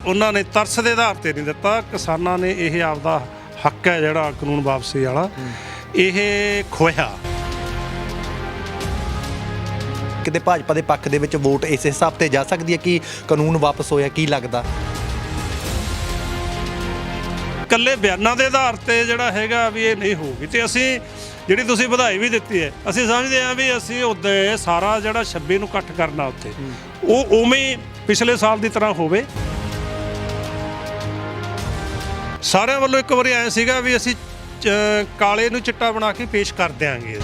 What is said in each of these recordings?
ਉਹਨਾਂ ਨੇ ਤਰਸ ਦੇ ਆਧਾਰ ਤੇ ਨਹੀਂ ਦਿੱਤਾ। ਕਿਸਾਨਾਂ ਨੇ ਇਹ ਆਪਦਾ ਹੱਕ ਹੈ ਜਿਹੜਾ ਕਾਨੂੰਨ ਵਾਪਸੀ ਵਾਲਾ ਇਹ ਖੋਇਆ। ਕਿਤੇ ਭਾਜਪਾ ਦੇ ਪੱਖ ਦੇ ਵਿੱਚ ਵੋਟ ਇਸ ਹਿਸਾਬ ਤੇ ਜਾ ਸਕਦੀ ਹੈ ਕਿ ਕਾਨੂੰਨ ਵਾਪਸ ਹੋਇਆ? ਕੀ ਲੱਗਦਾ? ਇਕੱਲੇ ਬਿਆਨਾਂ ਦੇ ਆਧਾਰ ਤੇ ਜਿਹੜਾ ਹੈਗਾ ਵੀ ਇਹ ਨਹੀਂ ਹੋਊਗੀ। ਤੇ ਅਸੀਂ ਜਿਹੜੀ ਤੁਸੀਂ ਵਧਾਈ ਵੀ ਦਿੱਤੀ ਹੈ, ਅਸੀਂ ਸਮਝਦੇ ਹਾਂ ਵੀ ਅਸੀਂ ਉੱਤੇ ਸਾਰਾ ਜਿਹੜਾ 26 ਨੂੰ ਇਕੱਠ ਕਰਨਾ ਉੱਥੇ ਉਹ ਉਵੇਂ ਹੀ ਪਿਛਲੇ ਸਾਲ ਦੀ ਤਰ੍ਹਾਂ ਹੋਵੇ। ਸਾਰਿਆਂ ਵੱਲੋਂ ਇੱਕ ਵਾਰੀ ਆਇਆ ਸੀਗਾ ਵੀ ਅਸੀਂ ਕਾਲੇ ਨੂੰ ਚਿੱਟਾ ਬਣਾ ਕੇ ਪੇਸ਼ ਕਰ ਦਿਆਂਗੇ।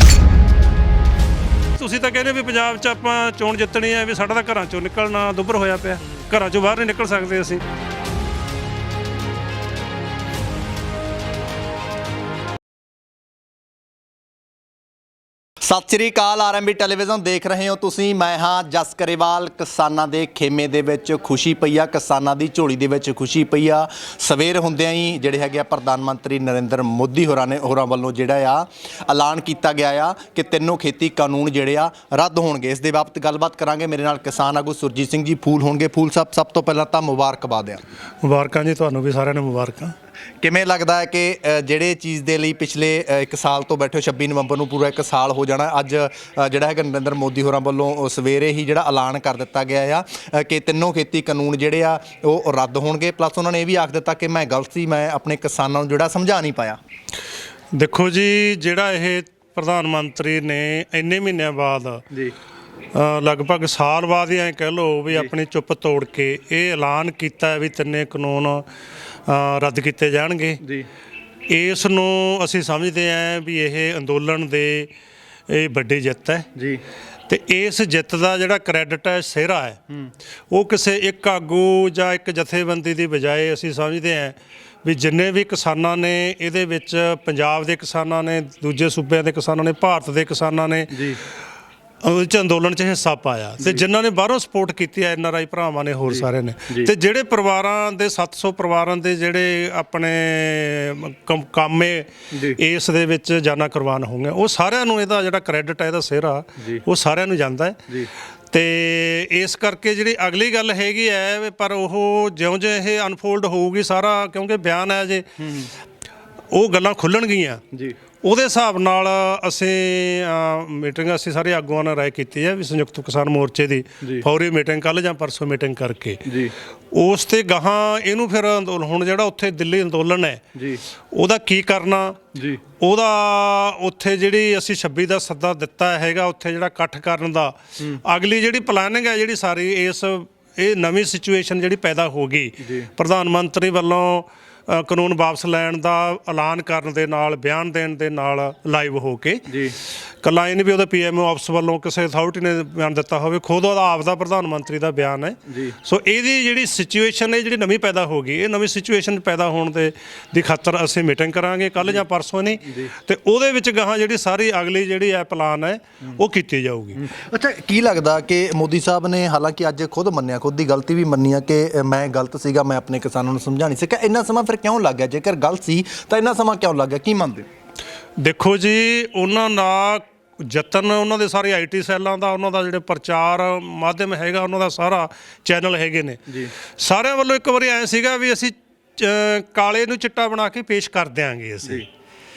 ਤੁਸੀਂ ਤਾਂ ਕਹਿੰਦੇ ਵੀ ਪੰਜਾਬ 'ਚ ਆਪਾਂ ਚੋਣ ਜਿੱਤਣੀ ਹੈ, ਵੀ ਸਾਡਾ ਤਾਂ ਘਰਾਂ 'ਚੋਂ ਨਿਕਲਣਾ ਦੁੱਭਰ ਹੋਇਆ ਪਿਆ, ਘਰਾਂ 'ਚੋਂ ਬਾਹਰ ਨਹੀਂ ਨਿਕਲ ਸਕਦੇ ਅਸੀਂ। ਸਤਿ ਸ਼੍ਰੀ ਅਕਾਲ, ਆਰਐਮਬੀ ਟੈਲੀਵਿਜ਼ਨ ਦੇਖ ਰਹੇ ਹੋ ਤੁਸੀਂ। ਮੈਂ ਹਾਂ ਜਸ ਕਰੇਵਾਲ। ਕਿਸਾਨਾਂ ਦੇ ਖੇਮੇ ਦੇ ਵਿੱਚ ਖੁਸ਼ੀ ਪਈ ਆ, ਕਿਸਾਨਾਂ ਦੀ ਝੋਲੀ ਦੇ ਵਿੱਚ ਖੁਸ਼ੀ ਪਈ ਆ। ਸਵੇਰ ਹੁੰਦਿਆਂ ਹੀ ਜਿਹੜੇ ਹੈਗੇ ਆ ਪ੍ਰਧਾਨ ਮੰਤਰੀ ਨਰਿੰਦਰ ਮੋਦੀ ਹੋਰਾਂ ਵੱਲੋਂ ਜਿਹੜਾ ਆ ਐਲਾਨ ਕੀਤਾ ਗਿਆ ਆ ਕਿ ਤਿੰਨੋਂ ਖੇਤੀ ਕਾਨੂੰਨ ਜਿਹੜੇ ਆ ਰੱਦ ਹੋਣਗੇ। ਇਸ ਦੇ ਬਾਬਤ ਗੱਲਬਾਤ ਕਰਾਂਗੇ। ਮੇਰੇ ਨਾਲ ਕਿਸਾਨ ਆਗੂ ਸੁਰਜੀਤ ਸਿੰਘ ਜੀ ਫੂਲ ਹੋਣਗੇ। ਫੂਲ ਸਾਹਿਬ, ਸਭ ਤੋਂ ਪਹਿਲਾਂ ਤਾਂ ਮੁਬਾਰਕਬਾਦ ਆ। ਮੁਬਾਰਕਾਂ ਜੀ, ਤੁਹਾਨੂੰ ਵੀ ਸਾਰਿਆਂ ਨੂੰ ਮੁਬਾਰਕਾਂ। ਕਿਵੇਂ ਲੱਗਦਾ ਹੈ ਕਿ ਜਿਹੜੇ ਚੀਜ਼ ਦੇ ਲਈ ਪਿਛਲੇ 1 ਸਾਲ ਤੋਂ ਬੈਠੇ 26 ਨਵੰਬਰ ਨੂੰ ਪੂਰਾ 1 ਸਾਲ ਹੋ ਜਾਣਾ, ਅੱਜ ਜਿਹੜਾ ਹੈਗਾ ਨਰਿੰਦਰ ਮੋਦੀ ਹੋਰਾਂ ਵੱਲੋਂ ਸਵੇਰੇ ਹੀ ਜਿਹੜਾ ਐਲਾਨ ਕਰ ਦਿੱਤਾ ਗਿਆ ਆ ਕਿ ਤਿੰਨੋਂ ਖੇਤੀ ਕਾਨੂੰਨ ਜਿਹੜੇ ਆ ਉਹ ਰੱਦ ਹੋਣਗੇ। ਪਲੱਸ ਉਹਨਾਂ ਨੇ ਇਹ ਵੀ ਆਖ ਦਿੱਤਾ ਕਿ ਮੈਂ ਗਲਤ ਸੀ, ਮੈਂ ਆਪਣੇ ਕਿਸਾਨਾਂ ਨੂੰ ਜਿਹੜਾ ਸਮਝਾ ਨਹੀਂ ਪਾਇਆ। ਦੇਖੋ ਜੀ, ਜਿਹੜਾ ਇਹ ਪ੍ਰਧਾਨ ਮੰਤਰੀ ਨੇ ਇੰਨੇ ਮਹੀਨਿਆਂ ਬਾਅਦ ਜੀ ਲਗਭਗ ਸਾਲ ਬਾਅਦ ਹੀ ਐਂ ਕਹਿ ਲਓ ਵੀ ਆਪਣੀ ਚੁੱਪ ਤੋੜ ਕੇ ਇਹ ਐਲਾਨ ਕੀਤਾ ਵੀ ਤਿੰਨੇ ਕਾਨੂੰਨ ਰੱਦ ਕੀਤੇ ਜਾਣਗੇ ਜੀ। ਇਸ ਨੂੰ ਅਸੀਂ ਸਮਝਦੇ ਹਾਂ ਵੀ ਇਹ ਅੰਦੋਲਨ ਦੇ ਇਹ ਵੱਡੀ ਜਿੱਤ ਹੈ ਜੀ। ਤੇ ਇਸ ਜਿੱਤ ਦਾ ਜਿਹੜਾ ਕ੍ਰੈਡਿਟ ਹੈ, ਸਿਹਰਾ ਹੈ, ਉਹ ਕਿਸੇ ਇੱਕ ਆਗੂ ਜਾਂ ਇੱਕ ਜਥੇਬੰਦੀ ਦੀ ਬਜਾਏ ਅਸੀਂ ਸਮਝਦੇ ਹਾਂ ਵੀ ਜਿੰਨੇ ਵੀ ਕਿਸਾਨਾਂ ਨੇ ਇਹਦੇ ਵਿੱਚ, ਪੰਜਾਬ ਦੇ ਕਿਸਾਨਾਂ ਨੇ, ਦੂਜੇ ਸੂਬਿਆਂ ਦੇ ਕਿਸਾਨਾਂ ਨੇ, ਭਾਰਤ ਦੇ ਕਿਸਾਨਾਂ ਨੇ ਜੀ ਉਹਦੇ 'ਚ ਅੰਦੋਲਨ 'ਚ ਹਿੱਸਾ ਪਾਇਆ। ਤੇ ਜਿਨ੍ਹਾਂ ਨੇ ਬਾਹਰੋਂ ਸਪੋਰਟ ਕੀਤੀ ਹੈ, NRI ਭਰਾਵਾਂ ਨੇ, ਹੋਰ ਸਾਰਿਆਂ ਨੇ। ਤੇ ਜਿਹੜੇ ਪਰਿਵਾਰਾਂ ਦੇ 700 ਪਰਿਵਾਰਾਂ ਦੇ ਜਿਹੜੇ ਆਪਣੇ ਕਾਮੇ ਇਸ ਦੇ ਵਿੱਚ ਜਾਨਾਂ ਕੁਰਬਾਨ ਹੋ ਗਏ, ਉਹ ਸਾਰਿਆਂ ਨੂੰ ਇਹਦਾ ਜਿਹੜਾ ਕ੍ਰੈਡਿਟ ਹੈ, ਇਹਦਾ ਸਿਹਰਾ ਉਹ ਸਾਰਿਆਂ ਨੂੰ ਜਾਂਦਾ ਹੈ। ਤੇ ਇਸ ਕਰਕੇ ਜਿਹੜੀ ਅਗਲੀ ਗੱਲ ਹੈਗੀ ਹੈ, ਪਰ ਉਹ ਜਿਉਂ-ਜਿਉਂ ਇਹ ਅਨਫੋਲਡ ਹੋਊਗੀ ਸਾਰਾ, ਕਿਉਂਕਿ ਬਿਆਨ ਹੈ ਜੇ ਉਹ ਗੱਲਾਂ ਖੁੱਲ੍ਹਣਗੀਆਂ ਜੀ, ਉਹਦੇ ਹਿਸਾਬ ਨਾਲ ਅਸੀਂ ਮੀਟਿੰਗ ਅਸੀਂ ਸਾਰੇ ਆਗੂਆਂ ਨਾਲ ਰਾਏ ਕੀਤੀ ਹੈ ਵੀ ਸੰਯੁਕਤ ਕਿਸਾਨ ਮੋਰਚੇ ਦੀ ਫੌਰੀ ਮੀਟਿੰਗ ਕੱਲ੍ਹ ਜਾਂ ਪਰਸੋਂ ਮੀਟਿੰਗ ਕਰਕੇ ਉਸ 'ਤੇ ਗਾਹਾਂ ਇਹਨੂੰ ਫਿਰ ਹੁਣ ਜਿਹੜਾ ਉੱਥੇ ਦਿੱਲੀ ਅੰਦੋਲਨ ਹੈ ਜੀ, ਉਹਦਾ ਕੀ ਕਰਨਾ ਜੀ, ਉਹਦਾ ਉੱਥੇ ਜਿਹੜੀ ਅਸੀਂ 26 ਦਾ ਸੱਦਾ ਦਿੱਤਾ ਹੈਗਾ, ਉੱਥੇ ਜਿਹੜਾ ਇਕੱਠ ਕਰਨ ਦਾ ਅਗਲੀ ਜਿਹੜੀ ਪਲਾਨਿੰਗ ਹੈ ਜਿਹੜੀ ਸਾਰੀ ਇਹ ਨਵੀਂ ਸਿਚੁਏਸ਼ਨ ਜਿਹੜੀ ਪੈਦਾ ਹੋ ਗਈ ਪ੍ਰਧਾਨ ਮੰਤਰੀ ਵੱਲੋਂ ਕਾਨੂੰਨ ਵਾਪਸ ਲੈਣ ਦਾ ਐਲਾਨ ਕਰਨ ਦੇ ਨਾਲ, ਬਿਆਨ ਦੇਣ ਦੇ ਨਾਲ ਲਾਈਵ ਹੋ ਕੇ ਜੀ, ਇਕੱਲਾ ਇਹ ਨਹੀਂ ਵੀ ਉਹਦਾ PMO ਆਫਿਸ ਵੱਲੋਂ ਕਿਸੇ ਅਥਾਰਟੀ ਨੇ ਬਿਆਨ ਦਿੱਤਾ ਹੋਵੇ, ਖੁਦ ਉਹਦਾ ਆਪਦਾ ਪ੍ਰਧਾਨ ਮੰਤਰੀ ਦਾ ਬਿਆਨ ਹੈ ਜੀ। ਸੋ ਇਹਦੀ ਜਿਹੜੀ ਸਿਚੁਏਸ਼ਨ ਹੈ ਜਿਹੜੀ ਨਵੀਂ ਪੈਦਾ ਹੋ ਗਈ, ਇਹ ਨਵੀਂ ਸਿਚੁਏਸ਼ਨ ਪੈਦਾ ਹੋਣ ਦੀ ਖਾਤਰ ਅਸੀਂ ਮੀਟਿੰਗ ਕਰਾਂਗੇ ਕੱਲ੍ਹ ਜਾਂ ਪਰਸੋਂ ਨਹੀਂ, ਤੇ ਉਹਦੇ ਵਿੱਚ ਗਾਹਾਂ ਜਿਹੜੀ ਸਾਰੀ ਅਗਲੀ ਜਿਹੜੀ ਹੈ ਪਲਾਨ ਹੈ ਉਹ ਕੀਤੀ ਜਾਊਗੀ। ਅੱਛਾ, ਕੀ ਲੱਗਦਾ ਕਿ ਮੋਦੀ ਸਾਹਿਬ ਨੇ ਹਾਲਾਂਕਿ ਅੱਜ ਖੁਦ ਮੰਨਿਆ, ਖੁਦ ਦੀ ਗਲਤੀ ਵੀ ਮੰਨੀ ਆ ਕਿ ਮੈਂ ਗਲਤ ਸੀਗਾ, ਮੈਂ ਆਪਣੇ ਕਿਸਾਨਾਂ ਨੂੰ ਸਮਝਾ ਨਹੀਂ ਸਕਿਆ। ਇੰਨਾ ਸਮਾਂ ਫਿਰ ਕਿਉਂ ਲੱਗ ਗਿਆ? ਜੇਕਰ ਗਲਤ ਸੀ ਤਾਂ ਇੰਨਾ ਸਮਾਂ ਕਿਉਂ ਲੱਗ ਗਿਆ? ਕੀ ਮੰਨਦੇ? ਦੇਖੋ ਜੀ, ਉਹਨਾਂ ਦਾ ਯਤਨ, ਉਹਨਾਂ ਦੇ ਸਾਰੇ IT ਸੈੱਲਾਂ ਦਾ, ਉਹਨਾਂ ਦਾ ਜਿਹੜੇ ਪ੍ਰਚਾਰ ਮਾਧਿਅਮ ਹੈਗਾ, ਉਹਨਾਂ ਦਾ ਸਾਰਾ ਚੈਨਲ ਹੈਗੇ ਨੇ ਜੀ, ਸਾਰਿਆਂ ਵੱਲੋਂ ਇੱਕ ਵਾਰੀ ਆਇਆ ਸੀਗਾ ਵੀ ਅਸੀਂ ਕਾਲੇ ਨੂੰ ਚਿੱਟਾ ਬਣਾ ਕੇ ਪੇਸ਼ ਕਰ ਦਿਆਂਗੇ ਅਸੀਂ।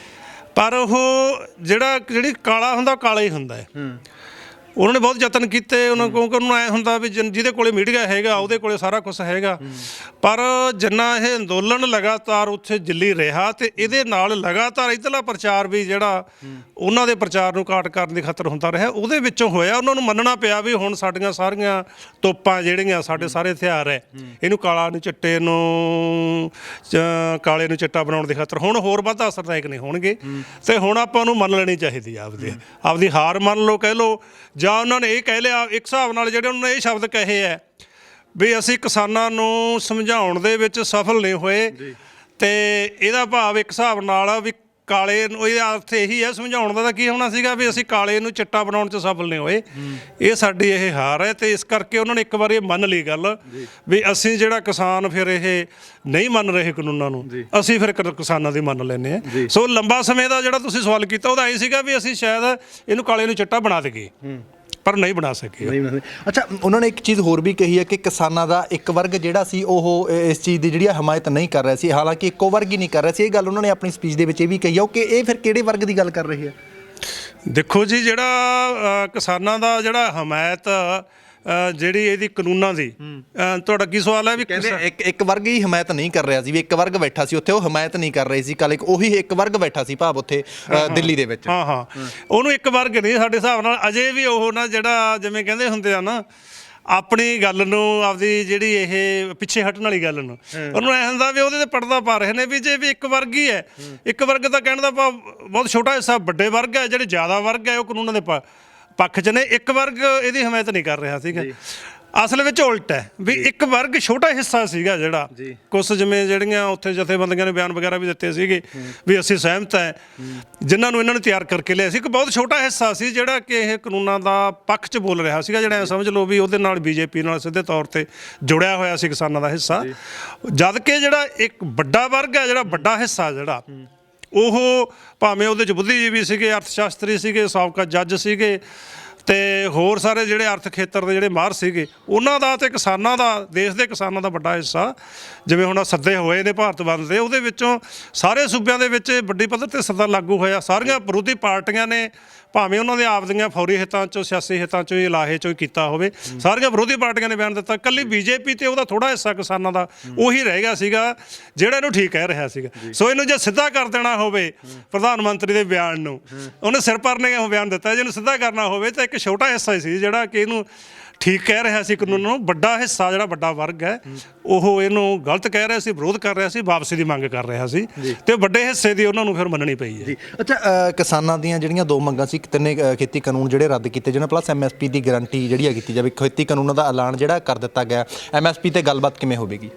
ਪਰ ਉਹ ਜਿਹੜੀ ਕਾਲਾ ਹੁੰਦਾ ਕਾਲਾ ਹੀ ਹੁੰਦਾ ਹੈ। ਉਹਨਾਂ ਨੇ ਬਹੁਤ ਯਤਨ ਕੀਤੇ, ਕਿਉਂਕਿ ਉਹਨੂੰ ਐਂ ਹੁੰਦਾ ਵੀ ਜਿਹਦੇ ਕੋਲੇ ਮੀਡੀਆ ਹੈਗਾ ਉਹਦੇ ਕੋਲੇ ਸਾਰਾ ਕੁਛ ਹੈਗਾ। ਪਰ ਜਿੰਨਾ ਇਹ ਅੰਦੋਲਨ ਲਗਾਤਾਰ ਉੱਥੇ ਦਿੱਲੀ ਰਿਹਾ ਤੇ ਇਹਦੇ ਨਾਲ ਲਗਾਤਾਰ ਇੱਧਰਲਾ ਪ੍ਰਚਾਰ ਵੀ ਜਿਹੜਾ ਉਹਨਾਂ ਦੇ ਪ੍ਰਚਾਰ ਨੂੰ ਕਾਟ ਕਰਨ ਦੀ ਖਾਤਰ ਹੁੰਦਾ ਰਿਹਾ, ਉਹਦੇ ਵਿੱਚੋਂ ਹੋਇਆ ਉਹਨਾਂ ਨੂੰ ਮੰਨਣਾ ਪਿਆ ਵੀ ਹੁਣ ਸਾਡੀਆਂ ਸਾਰੀਆਂ ਤੋਪਾਂ ਜਿਹੜੀਆਂ ਸਾਡੇ ਸਾਰੇ ਹਥਿਆਰ ਹੈ, ਇਹਨੂੰ ਕਾਲੇ ਨੂੰ ਚਿੱਟਾ ਬਣਾਉਣ ਦੀ ਖਾਤਰ ਹੁਣ ਹੋਰ ਵੱਧ ਅਸਰਦਾਇਕ ਨਹੀਂ ਹੋਣਗੇ। ਤੇ ਹੁਣ ਆਪਾਂ ਨੂੰ ਮੰਨ ਲੈਣੀ ਚਾਹੀਦੀ ਆ, ਆਪਦੀ ਹਾਰ ਮੰਨ ਲਓ, ਕਹਿ ਲਓ, ਜਾਂ ਉਹਨਾਂ ਨੇ ਇਹ ਕਹਿ ਲਿਆ ਇੱਕ ਹਿਸਾਬ ਨਾਲ, ਜਿਹੜੇ ਉਹਨਾਂ ਨੇ ਇਹ ਸ਼ਬਦ ਕਹੇ ਹੈ ਵੀ ਅਸੀਂ ਕਿਸਾਨਾਂ ਨੂੰ ਸਮਝਾਉਣ ਦੇ ਵਿੱਚ ਸਫਲ ਨਹੀਂ ਹੋਏ, ਤੇ ਇਹਦਾ ਭਾਵ ਇੱਕ ਹਿਸਾਬ ਨਾਲ ਵੀ ਕਾਲੇ ਨੂੰ, ਇਹਦਾ ਅਰਥ ਇਹੀ ਹੈ ਸਮਝਾਉਣ ਦਾ ਤਾਂ ਕੀ ਹੋਣਾ ਸੀਗਾ ਵੀ ਅਸੀਂ ਕਾਲੇ ਨੂੰ ਚਿੱਟਾ ਬਣਾਉਣ 'ਚ ਸਫਲ ਨਹੀਂ ਹੋਏ, ਇਹ ਸਾਡੀ ਇਹ ਹਾਰ ਹੈ। ਤੇ ਇਸ ਕਰਕੇ ਉਹਨਾਂ ਨੇ ਇੱਕ ਵਾਰ ਇਹ ਮੰਨ ਲਈ ਗੱਲ ਵੀ ਅਸੀਂ ਜਿਹੜਾ ਕਿਸਾਨ ਫਿਰ ਇਹ ਨਹੀਂ ਮੰਨ ਰਹੇ ਕਾਨੂੰਨਾਂ ਨੂੰ, ਅਸੀਂ ਫਿਰ ਕਿਸਾਨਾਂ ਦੀ ਮੰਨ ਲੈਂਦੇ ਹਾਂ। ਸੋ ਲੰਬਾ ਸਮੇਂ ਦਾ ਜਿਹੜਾ ਤੁਸੀਂ ਸਵਾਲ ਕੀਤਾ ਉਹਦਾ ਇਹ ਸੀਗਾ ਵੀ ਅਸੀਂ ਸ਼ਾਇਦ ਇਹਨੂੰ ਕਾਲੇ ਨੂੰ ਚਿੱਟਾ ਬਣਾ ਦੇਈਏ, ਪਰ ਨਹੀਂ ਬਣਾ ਸਕੇ। ਅੱਛਾ, ਉਹਨਾਂ ਨੇ ਇੱਕ ਚੀਜ਼ ਹੋਰ ਵੀ ਕਹੀ ਹੈ ਕਿ ਕਿਸਾਨਾਂ ਦਾ ਇੱਕ ਵਰਗ ਜਿਹੜਾ ਸੀ ਉਹ ਇਸ ਚੀਜ਼ ਦੀ ਜਿਹੜੀ ਹਮਾਇਤ ਨਹੀਂ ਕਰ ਰਿਹਾ ਸੀ, ਹਾਲਾਂਕਿ ਇੱਕੋ ਵਰਗ ਹੀ ਨਹੀਂ ਕਰ ਰਿਹਾ ਸੀ। ਇਹ ਗੱਲ ਉਹਨਾਂ ਨੇ ਆਪਣੀ ਸਪੀਚ ਦੇ ਵਿੱਚ ਇਹ ਵੀ ਕਹੀ ਹੈ ਕਿ ਇਹ ਫਿਰ ਕਿਹੜੇ ਵਰਗ ਦੀ ਗੱਲ ਕਰ ਰਹੀ ਹੈ? ਦੇਖੋ ਜੀ, ਜਿਹੜਾ ਕਿਸਾਨਾਂ ਦਾ ਜਿਹੜਾ ਹਮਾਇਤ ਜਿਹੜੀ ਇਹਦੀ ਕਾਨੂੰਨਾਂ ਦੀ, ਤੁਹਾਡਾ ਕੀ ਸਵਾਲ ਹੈ? ਵੀ ਕਹਿੰਦੇ ਇੱਕ ਵਰਗ ਹੀ ਹਮਾਇਤ ਨਹੀਂ ਕਰ ਰਿਹਾ ਸੀ, ਵੀ ਇੱਕ ਵਰਗ ਬੈਠਾ ਸੀ ਉੱਥੇ, ਉਹ ਹਮਾਇਤ ਨਹੀਂ ਕਰ ਰਹੇ ਸੀ, ਕੱਲ ਉਹੀ ਇੱਕ ਵਰਗ ਬੈਠਾ ਸੀ ਭਾਵ ਉੱਥੇ ਦਿੱਲੀ ਦੇ ਵਿੱਚ। ਹਾਂ, ਉਹਨੂੰ ਇੱਕ ਵਰਗ ਨਹੀਂ, ਸਾਡੇ ਹਿਸਾਬ ਨਾਲ ਅਜੇ ਵੀ ਉਹ ਨਾ ਜਿਹੜਾ ਜਿਵੇਂ ਕਹਿੰਦੇ ਹੁੰਦੇ ਆ ਨਾ, ਆਪਣੀ ਗੱਲ ਨੂੰ, ਆਪਦੀ ਜਿਹੜੀ ਇਹ ਪਿੱਛੇ ਹਟਣ ਵਾਲੀ ਗੱਲ ਨੂੰ, ਉਹਨੂੰ ਐਂ ਹੁੰਦਾ ਵੀ ਉਹਦੇ ਤੇ ਪਰਦਾ ਪਾ ਰਹੇ ਨੇ ਵੀ ਜੇ ਵੀ ਇੱਕ ਵਰਗ ਹੀ ਹੈ। ਇੱਕ ਵਰਗ ਤਾਂ ਕਹਿਣ ਦਾ ਭਾਵ ਬਹੁਤ ਛੋਟਾ ਹਿੱਸਾ ਵੱਡੇ ਵਰਗ ਹੈ, ਜਿਹੜੇ ਜ਼ਿਆਦਾ ਵਰਗ ਹੈ ਉਹ ਕਾਨੂੰਨਾਂ ਦੇ ਪੱਖ 'ਚ ਨੇ। ਇੱਕ ਵਰਗ ਇਹਦੀ ਹਮਾਇਤ ਨਹੀਂ ਕਰ ਰਿਹਾ ਸੀਗਾ। ਅਸਲ ਵਿੱਚ ਉਲਟ ਹੈ ਵੀ ਇੱਕ ਵਰਗ ਛੋਟਾ ਹਿੱਸਾ ਸੀਗਾ ਜਿਹੜਾ ਕੁਛ ਜਿਵੇਂ ਜਿਹੜੀਆਂ ਉੱਥੇ ਜਥੇਬੰਦੀਆਂ ਨੇ ਬਿਆਨ ਵਗੈਰਾ ਵੀ ਦਿੱਤੇ ਸੀਗੇ ਵੀ ਅਸੀਂ ਸਹਿਮਤ ਹੈ, ਜਿਨ੍ਹਾਂ ਨੂੰ ਇਹਨਾਂ ਨੇ ਤਿਆਰ ਕਰਕੇ ਲਿਆ ਸੀ। ਇੱਕ ਬਹੁਤ ਛੋਟਾ ਹਿੱਸਾ ਸੀ ਜਿਹੜਾ ਕਿ ਇਹ ਕਾਨੂੰਨਾਂ ਦਾ ਪੱਖ 'ਚ ਬੋਲ ਰਿਹਾ ਸੀਗਾ, ਜਿਹੜਾ ਸਮਝ ਲਓ ਵੀ ਉਹਦੇ ਨਾਲ ਬੀਜੇਪੀ ਨਾਲ ਸਿੱਧੇ ਤੌਰ ਤੇ ਜੁੜਿਆ ਹੋਇਆ ਸੀ ਕਿਸਾਨਾਂ ਦਾ ਹਿੱਸਾ। ਜਦ ਕਿ ਜਿਹੜਾ ਇੱਕ ਵੱਡਾ ਵਰਗ ਹੈ, ਜਿਹੜਾ ਵੱਡਾ ਹਿੱਸਾ ਜਿਹੜਾ ਉਹ ਭਾਵੇਂ ਉਹਦੇ 'ਚ ਬੁੱਧੀਜੀਵੀ ਸੀਗੇ, ਅਰਥ ਸ਼ਾਸਤਰੀ ਸੀਗੇ, ਸਾਬਕਾ ਜੱਜ ਸੀਗੇ ਤੇ ਹੋਰ ਸਾਰੇ ਜਿਹੜੇ ਅਰਥ ਖੇਤਰ ਦੇ ਜਿਹੜੇ ਮਾਹਰ ਸੀਗੇ, ਉਹਨਾਂ ਦਾ ਤੇ ਕਿਸਾਨਾਂ ਦਾ, ਦੇਸ਼ ਦੇ ਕਿਸਾਨਾਂ ਦਾ ਵੱਡਾ ਹਿੱਸਾ ਜਿਵੇਂ ਹੁਣ ਸੱਦੇ ਹੋਏ ਨੇ ਭਾਰਤ ਬੰਦ ਦੇ, ਉਹਦੇ ਵਿੱਚੋਂ ਸਾਰੇ ਸੂਬਿਆਂ ਦੇ ਵਿੱਚ ਵੱਡੀ ਪੱਧਰ ਤੇ ਸੱਦਾ ਲਾਗੂ ਹੋਇਆ। ਸਾਰੀਆਂ ਵਿਰੋਧੀ ਪਾਰਟੀਆਂ ਨੇ ਭਾਵੇਂ ਉਹਨਾਂ ਦੇ ਆਪਦੀਆਂ ਫੌਰੀ ਹਿੱਤਾਂ 'ਚੋਂ, ਸਿਆਸੀ ਹਿੱਤਾਂ 'ਚੋਂ, ਇਲਾਹੇ 'ਚੋਂ ਹੀ ਕੀਤਾ ਹੋਵੇ, ਸਾਰੀਆਂ ਵਿਰੋਧੀ ਪਾਰਟੀਆਂ ਨੇ ਬਿਆਨ ਦਿੱਤਾ। ਇਕੱਲੀ ਬੀਜੇਪੀ ਤੇ ਉਹਦਾ ਥੋੜਾ ਹਿੱਸਾ ਕਿਸਾਨਾਂ ਦਾ ਉਹੀ ਰਹਿ ਗਿਆ ਸੀਗਾ ਜਿਹੜਾ ਇਹਨੂੰ ਠੀਕ ਕਹਿ ਰਿਹਾ ਸੀਗਾ। ਸੋ ਇਹਨੂੰ ਜੇ ਸਿੱਧਾ ਕਰ ਦੇਣਾ ਹੋਵੇ ਪ੍ਰਧਾਨ ਮੰਤਰੀ ਦੇ ਬਿਆਨ ਨੂੰ, ਉਹਨੇ ਸਿਰ ਪਰ ਨੇ ਉਹ ਬਿਆਨ ਦਿੱਤਾ, ਜੇ ਇਹਨੂੰ ਸਿੱਧਾ ਕਰਨਾ ਹੋਵੇ ਤਾਂ ਇੱਕ ਛੋਟਾ ਹਿੱਸਾ ਸੀ ਜਿਹੜਾ ਕਿ ਇਹਨੂੰ ਠੀਕ ਕਹਿ ਰਿਹਾ ਸੀ ਕਾਨੂੰਨ ਨੂੰ। ਵੱਡਾ ਹਿੱਸਾ ਜਿਹੜਾ ਵੱਡਾ ਵਰਗ ਹੈ ਉਹ ਇਹਨੂੰ ਗਲਤ ਕਹਿ ਰਿਹਾ ਸੀ, ਵਿਰੋਧ ਕਰ ਰਿਹਾ ਸੀ, ਵਾਪਸੀ ਦੀ ਮੰਗ ਕਰ ਰਿਹਾ ਸੀ ਤੇ ਵੱਡੇ ਹਿੱਸੇ ਦੀ ਉਹਨਾਂ ਨੂੰ ਫਿਰ ਮੰਨਣੀ ਪਈ ਹੈ। ਅੱਛਾ, ਕਿਸਾਨਾਂ ਦੀਆਂ ਜਿਹੜੀਆਂ ਦੋ ਮੰਗਾਂ ਸੀ, ਤਿੰਨੇ ਖੇਤੀ ਕਾਨੂੰਨ ਜਿਹੜੇ ਰੱਦ ਕੀਤੇ ਜਾਣ, ਪਲੱਸ MSP ਦੀ ਗਾਰੰਟੀ ਜਿਹੜੀ ਕੀਤੀ ਜਾਵੇ, ਖੇਤੀ ਕਾਨੂੰਨਾਂ ਦਾ ਐਲਾਨ ਜਿਹੜਾ ਕਰ ਦਿੱਤਾ ਗਿਆ। MSP ਤੇ ਗੱਲਬਾਤ ਕਿਵੇਂ ਹੋਵੇਗੀ?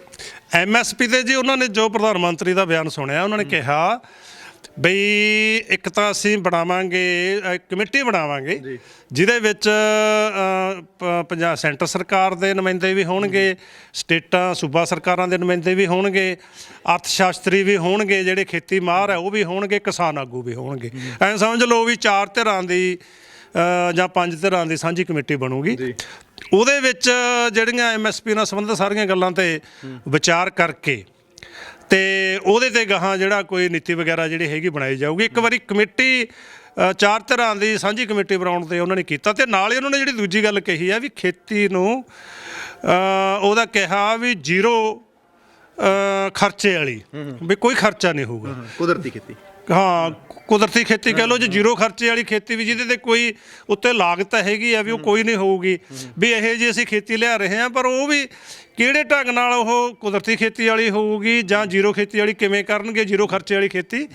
MSP ਤੇ ਜੀ ਉਹਨਾਂ ਨੇ ਜੋ ਪ੍ਰਧਾਨ ਮੰਤਰੀ ਦਾ ਬਿਆਨ ਸੁਣਿਆ, ਉਹਨਾਂ ਨੇ ਕਿਹਾ ਬਈ ਇੱਕ ਤਾਂ ਅਸੀਂ ਬਣਾਵਾਂਗੇ ਕਮੇਟੀ ਬਣਾਵਾਂਗੇ ਜਿਹਦੇ ਵਿੱਚ ਪੰਜਾਬ ਸੈਂਟਰ ਸਰਕਾਰ ਦੇ ਨੁਮਾਇੰਦੇ ਵੀ ਹੋਣਗੇ, ਸਟੇਟਾਂ ਸੂਬਾ ਸਰਕਾਰਾਂ ਦੇ ਨੁਮਾਇੰਦੇ ਵੀ ਹੋਣਗੇ, ਅਰਥ ਸ਼ਾਸਤਰੀ ਵੀ ਹੋਣਗੇ, ਜਿਹੜੇ ਖੇਤੀ ਮਾਹਰ ਹੈ ਉਹ ਵੀ ਹੋਣਗੇ, ਕਿਸਾਨ ਆਗੂ ਵੀ ਹੋਣਗੇ। ਐਂ ਸਮਝ ਲਓ ਵੀ 4 ਧਿਰਾਂ ਦੀ ਜਾਂ 5 ਧਿਰਾਂ ਦੀ ਸਾਂਝੀ ਕਮੇਟੀ ਬਣੂਗੀ। ਉਹਦੇ ਵਿੱਚ ਜਿਹੜੀਆਂ MSP ਨਾਲ ਸੰਬੰਧਿਤ ਸਾਰੀਆਂ ਗੱਲਾਂ ਤੇ ਵਿਚਾਰ ਕਰਕੇ ਤੇ ਉਹਦੇ ਤੇ ਗਾਹਾਂ ਜਿਹੜਾ ਕੋਈ ਨੀਤੀ ਵਗੈਰਾ ਜਿਹੜੀ ਹੈਗੀ ਬਣਾਈ ਜਾਊਗੀ। ਇੱਕ ਵਾਰੀ ਕਮੇਟੀ 4 ਧਿਰਾਂ ਦੀ ਸਾਂਝੀ ਕਮੇਟੀ ਬਣਾਉਣ ਤੇ ਉਹਨਾਂ ਨੇ ਕੀਤਾ ਤੇ ਨਾਲ ਹੀ ਉਹਨਾਂ ਨੇ ਜਿਹੜੀ ਦੂਜੀ ਗੱਲ ਕਹੀ ਆ ਵੀ ਖੇਤੀ ਨੂੰ ਉਹਦਾ ਕਿਹਾ ਵੀ ਜ਼ੀਰੋ ਖਰਚੇ ਵਾਲੀ, ਵੀ ਕੋਈ ਖਰਚਾ ਨਹੀਂ ਹੋਊਗਾ। ਕੁਦਰਤੀ ਖੇਤੀ, ਹਾਂ, ਕੁਦਰਤੀ ਖੇਤੀ ਕਹਿ ਲਓ, ਜੇ ਜ਼ੀਰੋ ਖਰਚੇ ਵਾਲੀ ਖੇਤੀ ਵੀ ਜਿਹਦੇ ਤੇ ਕੋਈ ਉੱਤੇ ਲਾਗਤ ਹੈਗੀ ਆ ਵੀ ਉਹ ਕੋਈ ਨਹੀਂ ਹੋਊਗੀ। ਵੀ ਇਹ ਜੀ ਅਸੀਂ ਖੇਤੀ ਲਿਆ ਰਹੇ ਹਾਂ ਪਰ ਉਹ ਵੀ ਕਿਹੜੇ ਢੰਗ ਨਾਲ ਉਹ ਕੁਦਰਤੀ ਖੇਤੀ ਵਾਲੀ ਹੋਊਗੀ ਜਾਂ ਜ਼ੀਰੋ ਖੇਤੀ ਵਾਲੀ ਕਿਵੇਂ ਕਰਨਗੇ, ਜ਼ੀਰੋ ਖਰਚੇ ਵਾਲੀ ਖੇਤੀ।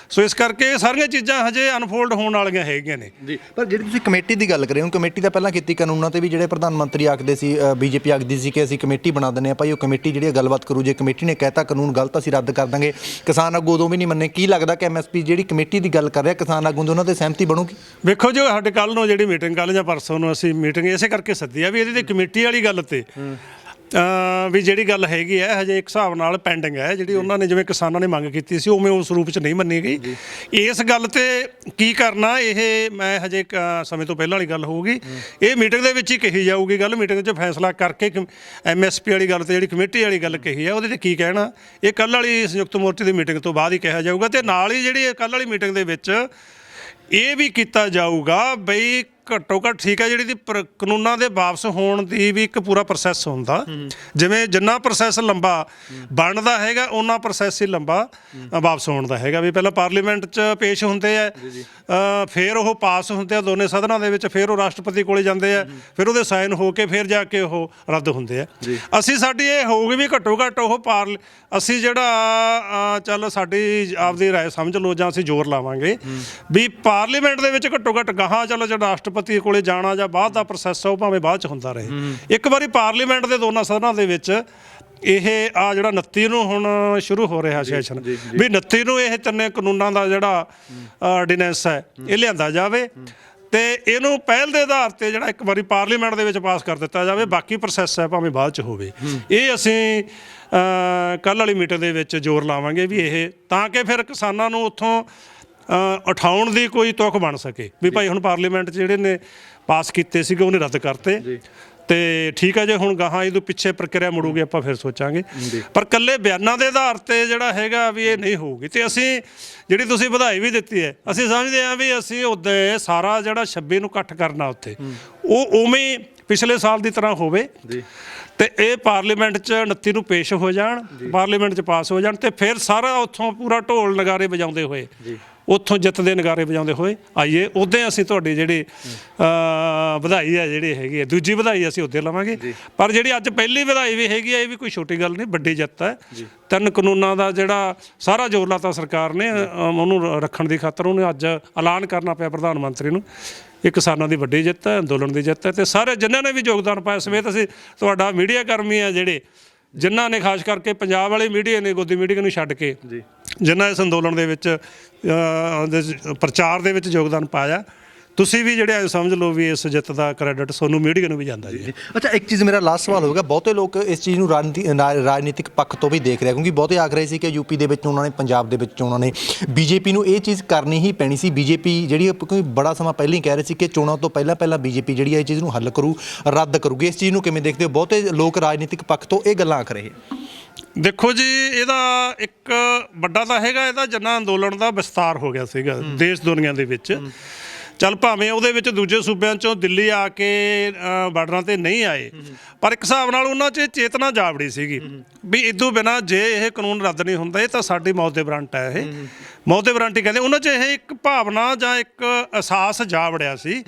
ਸੋ ਇਸ ਕਰਕੇ ਸਾਰੀਆਂ ਚੀਜ਼ਾਂ ਹਜੇ ਅਨਫੋਲਡ ਹੋਣ ਵਾਲੀਆਂ ਹੈਗੀਆਂ ਨੇ ਜੀ। ਪਰ ਜਿਹੜੀ ਤੁਸੀਂ ਕਮੇਟੀ ਦੀ ਗੱਲ ਕਰੇ ਹੋ, ਕਮੇਟੀ ਦਾ ਪਹਿਲਾਂ ਖੇਤੀ ਕਾਨੂੰਨਾਂ ਤੇ ਵੀ ਜਿਹੜੇ ਪ੍ਰਧਾਨ ਮੰਤਰੀ ਆਖਦੇ ਸੀ, BJP ਆਖਦੀ ਸੀ ਕਿ ਅਸੀਂ ਕਮੇਟੀ ਬਣਾ ਦਿੰਦੇ ਹਾਂ ਭਾਈ, ਉਹ ਕਮੇਟੀ ਜਿਹੜੀ ਗੱਲਬਾਤ ਕਰੂ। ਜੇ ਕਮੇਟੀ ਨੇ ਕਹਿਤਾ ਕਾਨੂੰਨ ਗਲਤ ਅਸੀਂ ਰੱਦ ਕਰ ਦਾਂਗੇ, ਕਿਸਾਨ ਆਗੂ ਉਦੋਂ ਵੀ ਨਹੀਂ ਮੰਨੇ। ਕੀ ਲੱਗਦਾ ਕਿ MSP ਜਿਹੜੀ ਕਮੇਟੀ ਦੀ ਗੱਲ ਕਰ ਰਿਹਾ ਕਿਸਾਨ ਆਗੂ ਦੇ, ਉਹਨਾਂ ਤੇ ਸਹਿਮਤੀ ਬਣੂਗੀ? ਵੇਖੋ ਜੀ, ਸਾਡੇ ਕੱਲ੍ਹ ਨੂੰ ਜਿਹੜੀ ਮੀਟਿੰਗ, ਕੱਲ੍ਹ ਜਾਂ ਪਰਸੋਂ ਨੂੰ ਅਸੀਂ ਮੀਟਿੰਗ ਇਸੇ ਕਰਕੇ ਸੱਦੀ ਆ ਵੀ ਇਹਦੀ ਤੇ ਕਮੇਟੀ ਵਾਲੀ ਗੱਲ ਤੇ ਵੀ ਜਿਹੜੀ ਗੱਲ ਹੈਗੀ ਹੈ ਹਜੇ ਇੱਕ ਹਿਸਾਬ ਨਾਲ ਪੈਂਡਿੰਗ ਹੈ। ਜਿਹੜੀ ਉਹਨਾਂ ਨੇ ਜਿਵੇਂ ਕਿਸਾਨਾਂ ਨੇ ਮੰਗ ਕੀਤੀ ਸੀ ਉਵੇਂ ਉਸ ਰੂਪ 'ਚ ਨਹੀਂ ਮੰਨੀ ਗਈ। ਇਸ ਗੱਲ ਤੇ ਕੀ ਕਰਨਾ ਇਹ ਮੈਂ ਹਜੇ ਸਮੇਂ ਤੋਂ ਪਹਿਲਾਂ ਵਾਲੀ ਗੱਲ ਹੋਊਗੀ, ਇਹ ਮੀਟਿੰਗ ਦੇ ਵਿੱਚ ਹੀ ਕਹੀ ਜਾਊਗੀ ਗੱਲ। ਮੀਟਿੰਗ 'ਚ ਫੈਸਲਾ ਕਰਕੇ MSP ਵਾਲੀ ਗੱਲ ਤੇ ਜਿਹੜੀ ਕਮੇਟੀ ਵਾਲੀ ਗੱਲ ਕਹੀ ਹੈ ਉਹਦੇ ਤੇ ਕੀ ਕਹਿਣਾ, ਇਹ ਕੱਲ੍ਹ ਵਾਲੀ ਸੰਯੁਕਤ ਮੋਰਚੇ ਦੀ ਮੀਟਿੰਗ ਤੋਂ ਬਾਅਦ ਹੀ ਕਿਹਾ ਜਾਊਗਾ। ਤੇ ਨਾਲ ਹੀ ਜਿਹੜੀ ਕੱਲ੍ਹ ਵਾਲੀ ਮੀਟਿੰਗ ਦੇ ਵਿੱਚ ਇਹ ਵੀ ਕੀਤਾ ਜਾਊਗਾ ਬਈ ਘੱਟੋ ਘੱਟ ਠੀਕ ਹੈ ਜਿਹੜੀ ਦੀ ਕਾਨੂੰਨਾਂ ਦੇ ਵਾਪਸ ਹੋਣ ਦੀ ਵੀ ਇੱਕ ਪੂਰਾ ਪ੍ਰੋਸੈਸ ਹੁੰਦਾ। ਜਿਵੇਂ ਜਿੰਨਾ ਪ੍ਰੋਸੈਸ ਲੰਬਾ ਬਣਦਾ ਹੈਗਾ ਉਹਨਾਂ ਪ੍ਰੋਸੈਸ ਹੀ ਲੰਬਾ ਵਾਪਸ ਹੋਣ ਦਾ ਹੈਗਾ। ਵੀ ਪਹਿਲਾਂ ਪਾਰਲੀਮੈਂਟ 'ਚ ਪੇਸ਼ ਹੁੰਦੇ ਆ, ਫਿਰ ਉਹ ਪਾਸ ਹੁੰਦੇ ਆ ਦੋਨੇ ਸਦਨਾਂ ਦੇ ਵਿੱਚ, ਫਿਰ ਉਹ ਰਾਸ਼ਟਰਪਤੀ ਕੋਲੇ ਜਾਂਦੇ ਆ, ਫਿਰ ਉਹਦੇ ਸਾਈਨ ਹੋ ਕੇ ਫਿਰ ਜਾ ਕੇ ਉਹ ਰੱਦ ਹੁੰਦੇ ਆ। ਅਸੀਂ ਸਾਡੀ ਇਹ ਹੋਊਗੀ ਵੀ ਘੱਟੋ ਘੱਟ ਉਹ ਅਸੀਂ ਜਿਹੜਾ ਚੱਲ ਸਾਡੀ ਆਪਦੀ ਰਾਏ ਸਮਝ ਲਓ ਜਾਂ ਅਸੀਂ ਜ਼ੋਰ ਲਾਵਾਂਗੇ ਵੀ ਪਾਰਲੀਮੈਂਟ ਦੇ ਵਿੱਚ ਘੱਟੋ ਘੱਟ ਗਾਹਾਂ ਚੱਲ ਜਿਹੜਾ ਰਾਸ਼ਟਰਪਤੀ ਕੋਲੇ ਜਾਣਾ ਜਾਂ ਬਾਅਦ ਦਾ ਪ੍ਰੋਸੈਸ ਉਹ ਭਾਵੇਂ ਬਾਅਦ 'ਚ ਹੁੰਦਾ ਰਹੇ। ਇੱਕ ਵਾਰੀ ਪਾਰਲੀਮੈਂਟ ਦੇ ਦੋਨਾਂ ਸਦਨਾਂ ਦੇ ਵਿੱਚ ਇਹ ਜਿਹੜਾ 29 ਨੂੰ ਹੁਣ ਸ਼ੁਰੂ ਹੋ ਰਿਹਾ ਸੈਸ਼ਨ, ਵੀ 29 ਨੂੰ ਇਹ ਤਿੰਨੇ ਕਾਨੂੰਨਾਂ ਦਾ ਜਿਹੜਾ ਆਰਡੀਨੈਂਸ ਹੈ ਇਹ ਲਿਆਂਦਾ ਜਾਵੇ ਤੇ ਇਹਨੂੰ ਪਹਿਲ ਦੇ ਆਧਾਰ ਤੇ ਜਿਹੜਾ ਇੱਕ ਵਾਰੀ ਪਾਰਲੀਮੈਂਟ ਦੇ ਵਿੱਚ ਪਾਸ ਕਰ ਦਿੱਤਾ ਜਾਵੇ। ਬਾਕੀ ਪ੍ਰੋਸੈਸ ਹੈ ਭਾਵੇਂ ਬਾਅਦ 'ਚ ਹੋਵੇ। ਇਹ ਅਸੀਂ ਕੱਲ੍ਹ ਵਾਲੀ ਮੀਟਿੰਗ ਦੇ ਵਿੱਚ ਜ਼ੋਰ ਲਾਵਾਂਗੇ ਵੀ ਇਹ ਤਾਂ ਕਿ ਫਿਰ ਕਿਸਾਨਾਂ ਨੂੰ ਉੱਥੋਂ ਉਠਾਉਣ ਦੀ ਕੋਈ ਤੁਕ ਬਣ ਸਕੇ ਵੀ ਭਾਈ ਹੁਣ ਪਾਰਲੀਮੈਂਟ 'ਚ ਜਿਹੜੇ ਨੇ ਪਾਸ ਕੀਤੇ ਸੀਗੇ ਉਹਨੇ ਰੱਦ ਕਰਤੇ ਤੇ ਠੀਕ ਹੈ ਜੇ ਹੁਣ ਗਾਹਾਂ ਇਹਦੇ ਪਿੱਛੇ ਪ੍ਰਕਿਰਿਆ ਮੁੜੂਗੀ ਆਪਾਂ ਫਿਰ ਸੋਚਾਂਗੇ ਪਰ ਕੱਲੇ ਬਿਆਨਾਂ ਦੇ ਆਧਾਰ ਤੇ ਜਿਹੜਾ ਹੈਗਾ ਵੀ ਇਹ ਨਹੀਂ ਹੋਊਗੀ ਤੇ ਅਸੀਂ ਜਿਹੜੀ ਤੁਸੀਂ ਵਧਾਈ ਵੀ ਦਿੱਤੀ ਹੈ ਅਸੀਂ ਸਮਝਦੇ ਹਾਂ ਵੀ ਅਸੀਂ ਉੱਦੇ ਸਾਰਾ ਜਿਹੜਾ 26 ਨੂੰ ਇਕੱਠ ਕਰਨਾ ਉੱਥੇ ਉਹ ਉਵੇਂ ਪਿਛਲੇ ਸਾਲ ਦੀ ਤਰ੍ਹਾਂ ਹੋਵੇ ਤੇ ਇਹ ਪਾਰਲੀਮੈਂਟ 'ਚ 29 ਨੂੰ ਪੇਸ਼ ਹੋ ਜਾਣ ਪਾਰਲੀਮੈਂਟ 'ਚ ਪਾਸ ਹੋ ਜਾਣ ਤੇ ਫਿਰ ਸਾਰਾ ਉੱਥੋਂ ਪੂਰਾ ਢੋਲ ਨਗਾਰੇ ਵਜਾਉਂਦੇ ਹੋਏ ਉੱਥੋਂ ਜਿੱਤ ਦੇ ਨਗਾਰੇ ਵਜਾਉਂਦੇ ਹੋਏ ਆਈਏ ਉੱਦਾਂ ਅਸੀਂ ਤੁਹਾਡੀ ਜਿਹੜੀ ਵਧਾਈ ਹੈ ਜਿਹੜੀ ਹੈਗੀ ਹੈ ਦੂਜੀ ਵਧਾਈ ਅਸੀਂ ਉੱਦੇ ਲਵਾਂਗੇ ਪਰ ਜਿਹੜੀ ਅੱਜ ਪਹਿਲੀ ਵਧਾਈ ਵੀ ਹੈਗੀ ਹੈ ਇਹ ਵੀ ਕੋਈ ਛੋਟੀ ਗੱਲ ਨਹੀਂ ਵੱਡੀ ਜਿੱਤ ਹੈ 3 ਕਾਨੂੰਨਾਂ ਦਾ ਜਿਹੜਾ ਸਾਰਾ ਜ਼ੋਰ ਲਾਤਾ ਸਰਕਾਰ ਨੇ ਉਹਨੂੰ ਰੱਖਣ ਦੀ ਖਾਤਰ ਉਹਨੂੰ ਅੱਜ ਐਲਾਨ ਕਰਨਾ ਪਿਆ ਪ੍ਰਧਾਨ ਮੰਤਰੀ ਨੂੰ ਇਹ ਕਿਸਾਨਾਂ ਦੀ ਵੱਡੀ ਜਿੱਤ ਹੈ ਅੰਦੋਲਨ ਦੀ ਜਿੱਤ ਹੈ ਤੇ ਸਾਰੇ ਜਿਨ੍ਹਾਂ ਨੇ ਵੀ ਯੋਗਦਾਨ ਪਾਇਆ ਸਮੇਤ ਅਸੀਂ ਤੁਹਾਡਾ ਮੀਡੀਆ ਕਰਮੀ ਆ ਜਿਹੜੇ ਜਿਨ੍ਹਾਂ ਨੇ ਖਾਸ ਕਰਕੇ ਪੰਜਾਬ ਵਾਲੇ ਮੀਡੀਆ ਨੇ ਗੋਦੀ ਮੀਡੀਆ ਨੂੰ ਛੱਡ ਕੇ ਜਿਨ੍ਹਾਂ ਇਸ ਅੰਦੋਲਨ ਦੇ ਵਿੱਚ ਪ੍ਰਚਾਰ ਦੇ ਵਿੱਚ ਯੋਗਦਾਨ ਪਾਇਆ ਤੁਸੀਂ ਵੀ ਜਿਹੜੇ ਸਮਝ ਲਓ ਵੀ ਇਸ ਜਿੱਤ ਦਾ ਕ੍ਰੈਡਿਟ ਤੁਹਾਨੂੰ ਮੀਡੀਆ ਨੂੰ ਵੀ ਜਾਂਦਾ ਜੀ ਅੱਛਾ ਇੱਕ ਚੀਜ਼ ਮੇਰਾ ਲਾਸਟ ਸਵਾਲ ਹੋਵੇਗਾ ਬਹੁਤੇ ਲੋਕ ਇਸ ਚੀਜ਼ ਨੂੰ ਰਾਜਨੀਤਿਕ ਪੱਖ ਤੋਂ ਵੀ ਦੇਖ ਰਹੇ ਕਿਉਂਕਿ ਬਹੁਤੇ ਆਖ ਰਹੇ ਸੀ ਕਿ ਯੂਪੀ ਦੇ ਵਿੱਚ ਉਹਨਾਂ ਨੇ ਪੰਜਾਬ ਦੇ ਵਿੱਚ ਉਹਨਾਂ ਨੇ ਬੀਜੇਪੀ ਨੂੰ ਇਹ ਚੀਜ਼ ਕਰਨੀ ਹੀ ਪੈਣੀ ਸੀ ਬੀਜੇਪੀ ਜਿਹੜੀ ਕਿਉਂਕਿ ਬੜਾ ਸਮਾਂ ਪਹਿਲਾਂ ਹੀ ਕਹਿ ਰਹੇ ਸੀ ਕਿ ਚੋਣਾਂ ਤੋਂ ਪਹਿਲਾਂ ਬੀਜੇਪੀ ਜਿਹੜੀ ਹੈ ਇਹ ਚੀਜ਼ ਨੂੰ ਹੱਲ ਕਰੂ ਰੱਦ ਕਰੂਗੀ ਇਸ ਚੀਜ਼ ਨੂੰ ਕਿਵੇਂ ਦੇਖਦੇ ਹੋ ਬਹੁਤੇ ਲੋਕ ਰਾਜਨੀਤਿਕ ਪੱਖ ਤੋਂ ਇਹ ਗੱਲਾਂ ਆਖ ਰਹੇ ਦੇਖੋ ਜੀ ਇਹਦਾ ਇੱਕ ਵੱਡਾ ਤਾਂ ਹੈਗਾ ਇਹਦਾ ਜਨ ਅੰਦੋਲਨ ਦਾ ਵਿਸਤਾਰ ਹੋ ਗਿਆ ਸੀਗਾ ਦੇਸ਼ ਦੁਨੀਆ ਦੇ ਵਿੱਚ ਚੱਲ ਭਾਵੇਂ ਉਹਦੇ ਵਿੱਚ ਦੂਜੇ ਸੂਬਿਆਂ 'ਚੋਂ ਦਿੱਲੀ ਆ ਕੇ ਬਾਰਡਰਾਂ 'ਤੇ ਨਹੀਂ ਆਏ ਪਰ ਇੱਕ ਹਿਸਾਬ ਨਾਲ ਉਹਨਾਂ 'ਚ ਚੇਤਨਾ ਜਾਵੜੀ ਸੀਗੀ ਵੀ ਇਦੋਂ ਬਿਨਾਂ ਜੇ ਇਹ ਕਾਨੂੰਨ ਰੱਦ ਨਹੀਂ ਹੁੰਦਾ ਇਹ ਤਾਂ ਸਾਡੀ ਮੌਤ ਦੇ ਵਾਰੰਟ ਹੈ ਇਹ ਮੌਤ ਦੇ ਵਾਰੰਟ ਹੀ ਕਹਿੰਦੇ ਉਹਨਾਂ 'ਚ ਇਹ ਇੱਕ ਭਾਵਨਾ ਜਾਂ ਇੱਕ ਅਹਿਸਾਸ ਜਾਵੜਿਆ ਸੀ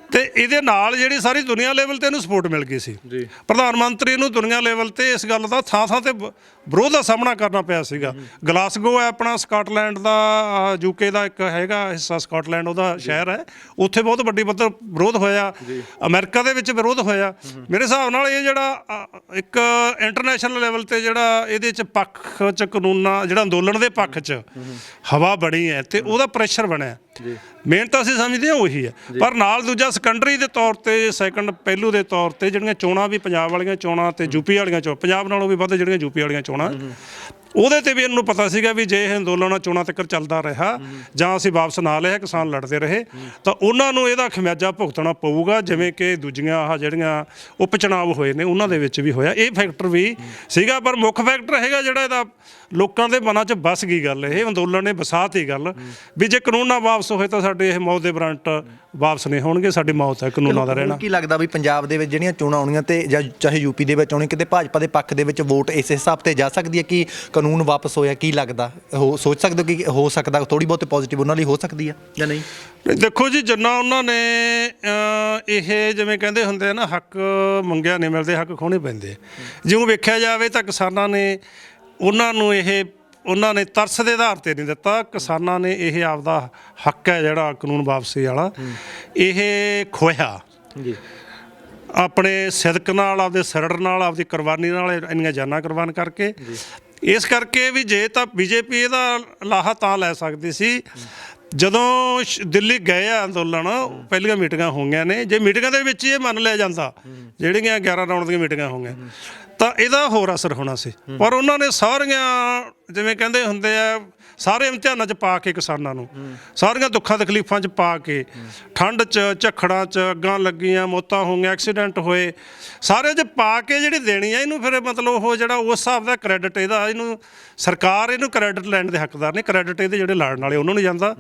ਤੇ ਇਹਦੇ ਨਾਲ ਜਿਹੜੀ ਸਾਰੀ ਦੁਨੀਆ ਲੈਵਲ ਤੇ ਇਹਨੂੰ ਸਪੋਰਟ ਮਿਲ ਗਈ ਸੀ ਪ੍ਰਧਾਨ ਮੰਤਰੀ ਨੂੰ ਦੁਨੀਆ ਲੈਵਲ ਤੇ ਇਸ ਗੱਲ ਦਾ ਥਾਂ ਤੇ ਵਿਰੋਧ ਦਾ ਸਾਹਮਣਾ ਕਰਨਾ ਪਿਆ ਸੀਗਾ ਗਲਾਸਗੋ ਹੈ ਆਪਣਾ ਸਕਾਟਲੈਂਡ ਦਾ ਯੂਕੇ ਦਾ ਇੱਕ ਹੈਗਾ ਹਿੱਸਾ ਸਕਾਟਲੈਂਡ ਉਹਦਾ ਸ਼ਹਿਰ ਹੈ ਉੱਥੇ ਬਹੁਤ ਵੱਡੀ ਪੱਧਰ ਵਿਰੋਧ ਹੋਇਆ ਅਮਰੀਕਾ ਦੇ ਵਿੱਚ ਵਿਰੋਧ ਹੋਇਆ ਮੇਰੇ ਹਿਸਾਬ ਨਾਲ ਇਹ ਜਿਹੜਾ ਇੱਕ ਇੰਟਰਨੈਸ਼ਨਲ ਲੈਵਲ ਤੇ ਜਿਹੜਾ ਇਹਦੇ 'ਚ ਪੱਖ 'ਚ ਕਾਨੂੰਨਾਂ ਜਿਹੜਾ ਅੰਦੋਲਨ ਦੇ ਪੱਖ 'ਚ ਹਵਾ ਬਣੀ ਹੈ ਤੇ ਉਹਦਾ ਪ੍ਰੈਸ਼ਰ ਬਣਿਆ ਮੇਨ ਤਾਂ ਅਸੀਂ ਸਮਝਦੇ ਹਾਂ ਉਹੀ ਹੈ ਪਰ ਨਾਲ ਦੂਜਾ ਸੈਕੰਡਰੀ ਦੇ ਤੌਰ ਤੇ ਸੈਕੰਡ ਪਹਿਲੂ ਦੇ ਤੌਰ ਤੇ ਜਿਹੜੀਆਂ ਚੋਣਾਂ ਵੀ ਪੰਜਾਬ ਵਾਲੀਆਂ ਚੋਣਾਂ ਤੇ ਯੂਪੀ ਵਾਲੀਆਂ ਚੋਣਾਂ ਪੰਜਾਬ ਨਾਲੋਂ ਵੀ ਵੱਧ ਜਿਹੜੀਆਂ ਯੂਪੀ ਵਾਲੀਆਂ ਚੋਣਾਂ ਉਹਦੇ ਤੇ ਵੀ ਇਹਨੂੰ ਪਤਾ ਸੀਗਾ ਵੀ ਜੇ ਇਹ ਅੰਦੋਲਨ ਚੋਣਾਂ ਤੱਕ ਚੱਲਦਾ ਰਿਹਾ ਜਾਂ ਅਸੀਂ ਵਾਪਸ ਨਾ ਲਿਆ ਕਿਸਾਨ ਲੜਦੇ ਰਹੇ ਤਾਂ ਉਹਨਾਂ ਨੂੰ ਇਹਦਾ ਖਮਿਆਜਾ ਭੁਗਤਣਾ ਪਊਗਾ ਜਿਵੇਂ ਕਿ ਦੂਜੀਆਂ ਆਹ ਜਿਹੜੀਆਂ ਉਪ ਚੁਣਾਵ ਹੋਏ ਨੇ ਉਹਨਾਂ ਦੇ ਵਿੱਚ ਵੀ ਹੋਇਆ ਇਹ ਫੈਕਟਰ ਵੀ ਸੀਗਾ ਪਰ ਮੁੱਖ ਫੈਕਟਰ ਹੈਗਾ ਜਿਹੜਾ ਇਹਦਾ ਲੋਕਾਂ ਦੇ ਮਨਾਂ 'ਚ ਵੱਸ ਗਈ ਗੱਲ ਇਹ ਅੰਦੋਲਨ ਨੇ ਵਸਾਤੀ ਗੱਲ ਵੀ ਜੇ ਕਾਨੂੰਨ ਨਾ ਵਾਪਸ ਹੋਏ ਤਾਂ ਸਾਡੇ ਇਹ ਮੌਤ ਦੇ ਵਾਰੰਟ ਵਾਪਸ ਨਹੀਂ ਹੋਣਗੇ ਸਾਡੀ ਮੌਤ ਹੈ ਕਾਨੂੰਨਾਂ ਦਾ ਰਹਿਣਾ ਕੀ ਲੱਗਦਾ ਵੀ ਪੰਜਾਬ ਦੇ ਵਿੱਚ ਜਿਹੜੀਆਂ ਚੋਣਾਂ ਆਉਣੀਆਂ ਤੇ ਜਾਂ ਚਾਹੇ ਯੂਪੀ ਦੇ ਵਿੱਚ ਆਉਣੀ ਕਿਤੇ ਭਾਜਪਾ ਦੇ ਪੱਖ ਦੇ ਵਿੱਚ ਵੋਟ ਇਸ ਹਿਸਾਬ ਤੇ ਜਾ ਸਕਦੀ ਹੈ ਕਿ ਕਾਨੂੰਨ ਵਾਪਸ ਹੋਇਆ ਕੀ ਲੱਗਦਾ ਸੋਚ ਸਕਦੇ ਹੋ ਕਿ ਹੋ ਸਕਦਾ ਥੋੜੀ ਬਹੁਤ ਪੋਜ਼ਿਟਿਵ ਉਹਨਾਂ ਲਈ ਹੋ ਸਕਦੀ ਹੈ ਜਾਂ ਨਹੀਂ ਦੇਖੋ ਜੀ ਜਿੰਨਾ ਉਹਨਾਂ ਨੇ ਇਹ ਜਿਵੇਂ ਕਹਿੰਦੇ ਹੁੰਦੇ ਆ ਨਾ ਹੱਕ ਮੰਗਿਆ ਨਹੀਂ ਮਿਲਦੇ ਹੱਕ ਖੋਹਣੇ ਪੈਂਦੇ ਜਿਉਂ ਵੇਖਿਆ ਜਾਵੇ ਤਾਂ ਕਿਸਾਨਾਂ ਨੇ ਉਹਨਾਂ ਨੇ ਤਰਸ ਦੇ ਆਧਾਰ ਤੇ ਨਹੀਂ ਦਿੱਤਾ ਕਿਸਾਨਾਂ ਨੇ ਇਹ ਆਪਦਾ ਹੱਕ ਹੈ ਜਿਹੜਾ ਕਾਨੂੰਨ ਵਾਪਸੀ ਵਾਲਾ ਇਹ ਖੋਇਆ ਆਪਣੇ ਸਿਦਕ ਨਾਲ ਆਪਦੇ ਸਰੜ ਨਾਲ ਆਪਦੀ ਕੁਰਬਾਨੀ ਨਾਲ ਇੰਨੀਆਂ ਜਾਨਾਂ ਕੁਰਬਾਨ ਕਰਕੇ ਇਸ ਕਰਕੇ ਵੀ ਜੇ ਤਾਂ ਬੀਜੇਪੀ ਇਹਦਾ ਲਾਹਾ ਤਾਂ ਲੈ ਸਕਦੀ ਸੀ ਜਦੋਂ ਦਿੱਲੀ ਗਏ ਆ ਅੰਦੋਲਨ ਪਹਿਲੀਆਂ ਮੀਟਿੰਗਾਂ ਹੋਈਆਂ ਨੇ ਜੇ ਮੀਟਿੰਗਾਂ ਦੇ ਵਿੱਚ ਇਹ ਮੰਨ ਲਿਆ ਜਾਂਦਾ ਜਿਹੜੀਆਂ 11 ਰਾਊਂਡ ਦੀਆਂ ਮੀਟਿੰਗਾਂ ਹੋਈਆਂ ਤਾਂ ਇਹਦਾ ਹੋਰ ਅਸਰ ਹੋਣਾ ਸੀ ਪਰ ਉਹਨਾਂ ਨੇ ਸਾਰੀਆਂ ਜਿਵੇਂ ਕਹਿੰਦੇ ਹੁੰਦੇ ਆ ਸਾਰੇ ਇਮਤਿਹਾਨਾਂ 'ਚ ਪਾ ਕੇ ਕਿਸਾਨਾਂ ਨੂੰ ਸਾਰੀਆਂ ਦੁੱਖਾਂ ਤਕਲੀਫਾਂ 'ਚ ਪਾ ਕੇ ਠੰਡ 'ਚ ਝੱਖੜਾਂ 'ਚ ਅੱਗਾਂ ਲੱਗੀਆਂ ਮੌਤਾਂ ਹੋਈਆਂ ਐਕਸੀਡੈਂਟ ਹੋਏ ਸਾਰੇ 'ਚ ਪਾ ਕੇ ਜਿਹੜੀ ਦੇਣੀ ਆ ਇਹਨੂੰ ਫਿਰ ਮਤਲਬ ਉਹ ਜਿਹੜਾ ਉਸ ਹਿਸਾਬ ਦਾ ਕ੍ਰੈਡਿਟ ਇਹਨੂੰ ਸਰਕਾਰ ਇਹਨੂੰ ਕ੍ਰੈਡਿਟ ਲੈਣ ਦੇ ਹੱਕਦਾਰ ਨਹੀਂ ਕ੍ਰੈਡਿਟ ਇਹਦੇ ਜਿਹੜੇ ਲੜਨ ਵਾਲੇ ਉਹਨਾਂ ਨੂੰ ਜਾਂਦਾ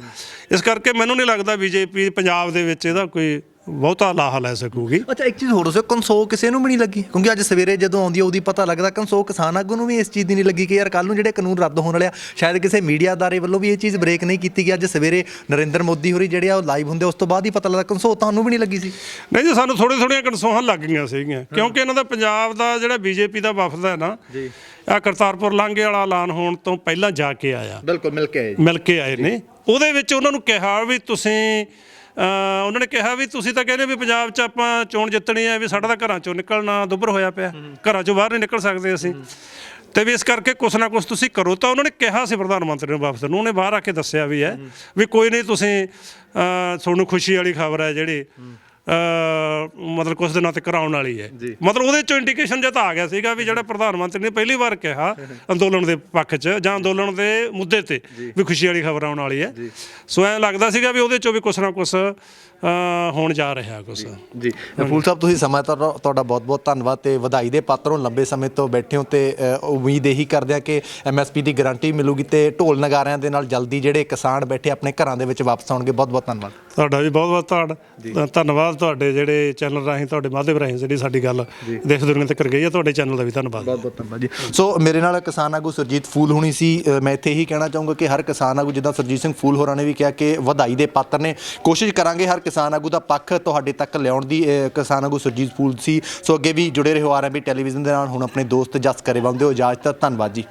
ਇਸ ਕਰਕੇ ਮੈਨੂੰ ਨਹੀਂ ਲੱਗਦਾ ਬੀਜੇਪੀ ਪੰਜਾਬ ਦੇ ਵਿੱਚ ਇਹਦਾ ਕੋਈ ਬਹੁਤਾ ਲਾਹਾ ਲੈ ਸਕੂਗੀ ਅੱਛਾ ਇੱਕ ਚੀਜ਼ ਹੋਰ ਦੱਸੋ ਕਨਸੋ ਕਿਸੇ ਨੂੰ ਵੀ ਨਹੀਂ ਲੱਗੀ ਕਿਉਂਕਿ ਅੱਜ ਸਵੇਰੇ ਜਦੋਂ ਆਉਂਦੀ ਉਹਦੀ ਪਤਾ ਲੱਗਦਾ ਕਨਸੋ ਕਿਸਾਨ ਆਗੂ ਨੂੰ ਵੀ ਇਸ ਚੀਜ਼ ਦੀ ਨਹੀਂ ਲੱਗੀ ਕਿ ਯਾਰ ਕੱਲ ਨੂੰ ਜਿਹੜੇ ਕਾਨੂੰਨ ਰੱਦ ਹੋਣ ਵਾਲੇ ਆ ਸ਼ਾਇਦ ਕਿਸੇ ਮੀਡੀਆ ਅਦਾਰੇ ਵੱਲੋਂ ਵੀ ਇਹ ਚੀਜ਼ ਬ੍ਰੇਕ ਨਹੀਂ ਕੀਤੀ ਗਈ ਅੱਜ ਸਵੇਰੇ ਨਰਿੰਦਰ ਮੋਦੀ ਹੋਰੀ ਜਿਹੜੇ ਆ ਉਹ ਲਾਈਵ ਹੁੰਦੇ ਉਸ ਤੋਂ ਬਾਅਦ ਹੀ ਪਤਾ ਲੱਗਦਾ ਕਨਸੋ ਤੁਹਾਨੂੰ ਵੀ ਨਹੀਂ ਲੱਗੀ ਸੀ ਨਹੀਂ ਜੀ ਸਾਨੂੰ ਥੋੜ੍ਹੀਆਂ ਕਨਸੋਹਾਂ ਲੱਗ ਗਈਆਂ ਸੀਗੀਆਂ ਕਿਉਂਕਿ ਇਹਨਾਂ ਦਾ ਪੰਜਾਬ ਦਾ ਜਿਹੜਾ ਬੀਜੇਪੀ ਦਾ ਵਫਦ ਹੈ ਨਾ ਆ ਕਰਤਾਰਪੁਰ ਲਾਂਘੇ ਵਾਲਾ ਐਲਾਨ ਹੋਣ ਤੋਂ ਪਹਿਲਾਂ ਜਾ ਕੇ ਆਇਆ ਬਿਲਕੁਲ ਮਿਲ ਕੇ ਆਏ ਨੇ ਉਹਦੇ ਵਿੱਚ ਉਹਨਾਂ ਨੂੰ ਕਿਹਾ ਵੀ ਤੁਸੀਂ ਉਹਨਾਂ ਨੇ ਕਿਹਾ ਵੀ ਤੁਸੀਂ ਤਾਂ ਕਹਿੰਦੇ ਵੀ ਪੰਜਾਬ 'ਚ ਆਪਾਂ ਚੋਣ ਜਿੱਤਣੀ ਹੈ ਵੀ ਸਾਡਾ ਤਾਂ ਘਰਾਂ 'ਚੋਂ ਨਿਕਲਣਾ ਦੁੱਭਰ ਹੋਇਆ ਪਿਆ ਘਰਾਂ 'ਚੋਂ ਬਾਹਰ ਨਹੀਂ ਨਿਕਲ ਸਕਦੇ ਅਸੀਂ ਤੇ ਵੀ ਇਸ ਕਰਕੇ ਕੁਛ ਨਾ ਕੁਛ ਤੁਸੀਂ ਕਰੋ ਤਾਂ ਉਹਨਾਂ ਨੇ ਕਿਹਾ ਸੀ ਪ੍ਰਧਾਨ ਮੰਤਰੀ ਨੂੰ ਵਾਪਸ ਨੂੰ ਉਹਨੇ ਬਾਹਰ ਆ ਕੇ ਦੱਸਿਆ ਵੀ ਹੈ ਵੀ ਕੋਈ ਨਹੀਂ ਤੁਸੀਂ ਤੁਹਾਨੂੰ ਖੁਸ਼ੀ ਵਾਲੀ ਖਬਰ ਹੈ ਜਿਹੜੀ ਮਤਲਬ ਕੁਝ ਦਿਨਾਂ ਤੱਕ ਆਉਣ ਵਾਲੀ ਹੈ। ਮਤਲਬ ਉਹਦੇ ਚੋਂ ਇੰਡੀਕੇਸ਼ਨ ਜਿਹਾ ਤਾਂ ਆ ਗਿਆ ਸੀਗਾ ਵੀ ਜਿਹੜਾ ਪ੍ਰਧਾਨ ਮੰਤਰੀ ਨੇ ਪਹਿਲੀ ਵਾਰ ਕਿਹਾ ਅੰਦੋਲਨ ਦੇ ਪੱਖ 'ਚ ਜਾਂ ਅੰਦੋਲਨ ਦੇ ਮੁੱਦੇ ਤੇ ਵੀ ਖੁਸ਼ੀ ਵਾਲੀ ਖਬਰ ਆਉਣ ਵਾਲੀ ਹੈ। ਸੋ ਐਂ ਲੱਗਦਾ ਸੀਗਾ ਵੀ ਉਹਦੇ ਚੋਂ ਵੀ ਕੁਛ ਨਾ ਕੁਛ ਹੋਣ ਜਾ ਰਿਹਾ ਕੁਛ। ਜੀ ਫੂਲ ਸਾਹਿਬ, ਤੁਸੀਂ ਸਮਾਂ ਤੁਹਾਡਾ ਬਹੁਤ ਬਹੁਤ ਧੰਨਵਾਦ ਤੇ ਵਧਾਈ ਦੇ ਪਾਤਰ ਹੋ, ਲੰਬੇ ਸਮੇਂ ਤੋਂ ਬੈਠੇ ਹੋ ਤੇ ਉਮੀਦ ਇਹੀ ਕਰਦੇ ਆ ਕਿ MSP ਦੀ ਗਾਰੰਟੀ ਮਿਲੂਗੀ ਤੇ ਢੋਲ ਨਗਾਰਿਆਂ ਦੇ ਨਾਲ ਜਲਦੀ ਜਿਹੜੇ ਕਿਸਾਨ ਬੈਠੇ ਆਪਣੇ ਘਰਾਂ ਦੇ ਵਿੱਚ ਵਾਪਸ ਆਉਣਗੇ। ਬਹੁਤ ਬਹੁਤ ਧੰਨਵਾਦ ਤੁਹਾਡਾ ਵੀ ਬਹੁਤ ਬਹੁਤ ਧੰਨਵਾਦ। ਤੁਹਾਡੇ ਜਿਹੜੇ ਚੈਨਲ ਰਾਹੀਂ, ਤੁਹਾਡੇ ਮਾਧਿਅਮ ਰਾਹੀਂ ਜਿਹੜੀ ਸਾਡੀ ਗੱਲ ਦੇਸ਼ ਦੁਨੀਆ ਤੱਕ ਗਈ ਹੈ, ਤੁਹਾਡੇ ਚੈਨਲ ਦਾ ਵੀ ਧੰਨਵਾਦ। ਬਹੁਤ ਬਹੁਤ ਧੰਨਵਾਦ ਜੀ। ਸੋ ਮੇਰੇ ਨਾਲ ਕਿਸਾਨ ਆਗੂ ਸੁਰਜੀਤ ਫੂਲ ਹੋਣੀ ਸੀ। ਮੈਂ ਇੱਥੇ ਇਹੀ ਕਹਿਣਾ ਚਾਹੂੰਗਾ ਕਿ ਹਰ ਕਿਸਾਨ ਆਗੂ, ਜਿੱਦਾਂ ਸੁਰਜੀਤ ਸਿੰਘ ਫੂਲ ਹੋਰਾਂ ਨੇ ਵੀ ਕਿਹਾ ਕਿ ਵਧਾਈ ਦੇ ਪਾਤਰ ਨੇ, ਕੋਸ਼ਿਸ਼ ਕਰਾਂਗੇ ਹਰ ਕਿਸਾਨ ਆਗੂ ਦਾ ਪੱਖ ਤੁਹਾਡੇ ਤੱਕ ਲਿਆਉਣ ਦੀ। ਕਿਸਾਨ ਆਗੂ ਸੁਰਜੀਤ ਫੂਲ ਸੀ। ਸੋ ਅੱਗੇ ਵੀ ਜੁੜੇ ਰਹੋ RMB ਟੈਲੀਵਿਜ਼ਨ ਦੇ ਨਾਲ। ਹੁਣ ਆਪਣੇ ਦੋਸਤ ਜਸ ਕਰੇਵਾਲ ਦਿਓ ਇਜਾਜ਼ਤ। ਧੰਨਵਾਦ ਜੀ।